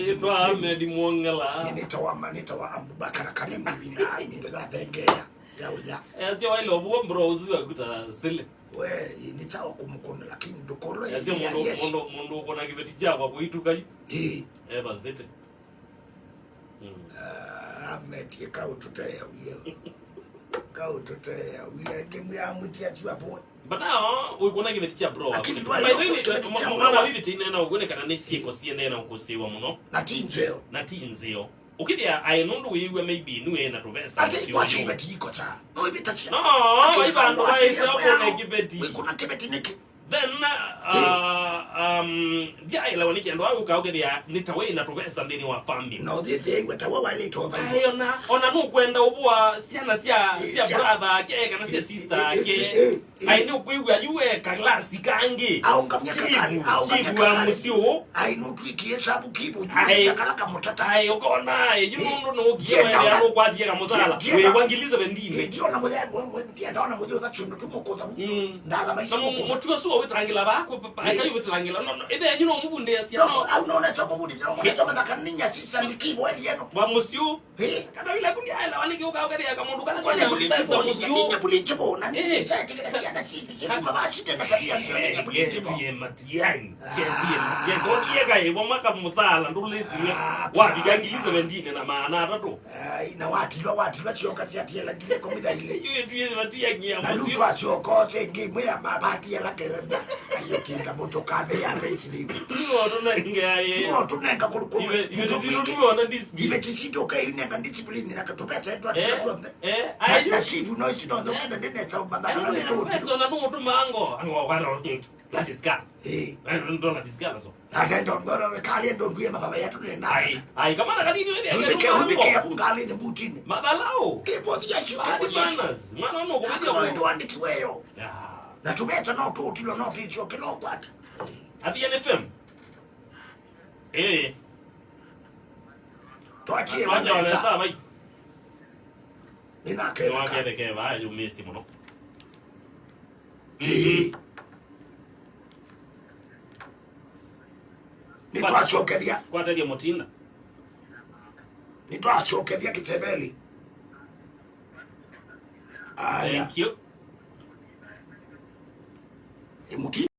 Ito Ahmed Mwongela. Nitawa Abubakar Karim bina nitega thengea. Ya. Sio wale obuo browse wakuta sile. We nitawa kumukono lakini ndokolo ya. Mundu kona kibeti chako kuituka hii. Basete. Ahmed yekaututea uyo. Kaututea uyo ngemu ya mutia chiwapo. But now we gonna give it to bro. By the way, mwana bibi tina na ugone kana nesiko siende na ukusiwa muno. Na tinzeo. Na tinzeo. Ukidia ayenundu wiwe maybe nuwe na tuvesa. Ati kwa chibeti iko cha. No ibitachi. No, ibando wa ito na kibeti. Kuna kibeti niki. Then dia ila waniki ando au kaugedia nitawe na tuvesa ndeni wa family. No they wetawa wale to over. Ayona ona nu kwenda ubua siana sia brother ke kana sia sister ke. Ai ni kuigwa yuwe kalasi kangi. Au ngamnyaka kali. Au ngamnyaka musio. Ai no twikie sabu kibo yuwe kala kamutata. Ai ukona yundo no kiwe ya no kwatie kamusala. We wangiliza bendine. Ndio na mwe ndio ndaona mwe za chundo tumukoza. Ndala maisha. Mutuwa suwa wetangila bako akayo wetangila no ide you know mubunde ya sia no au no na tobo budi no mwe toba bakaninya sisa ndikibo eli yeno ba musio kada bila kundi ala waliki ukao ya kamundu kana kwa musio ni bulichibo na ni tekela na chini kama bachi tena tabia ndio ni bulichibo ye matiani ye ngoni yeka yebo maka musala ndulezile wapi gangilize bendine na maana atatu na wati lo chioka chati la gile komida ile yeye matia ngia musio na choko chengi ya mabati ya lake ayo kinga moto kabe ya basically no tunengaye no tunenga kulukuru ibe ziruduwa na discipline ibe tisito kai nenga discipline na katopeta etu ayo na chifu no chino ndo kenda ndene sa babana na tu so na nutu mango ango wala latiska ndo latiska so ndo ngoro kali ndo nguye mababa yetu nenda ai kama na kadini wewe ubike ya kungali ne butini mabalao kipo ya shuka bananas mwana no kumedia ndo andikiweyo na tumeta no tu tilo no ticho kilo kwata ati NFM tuachie wanja wala bai ninakela ke va yo mesi mono nitwachokeria kwa tadia motinda nitwachokeria kitebeli thank you Mutinda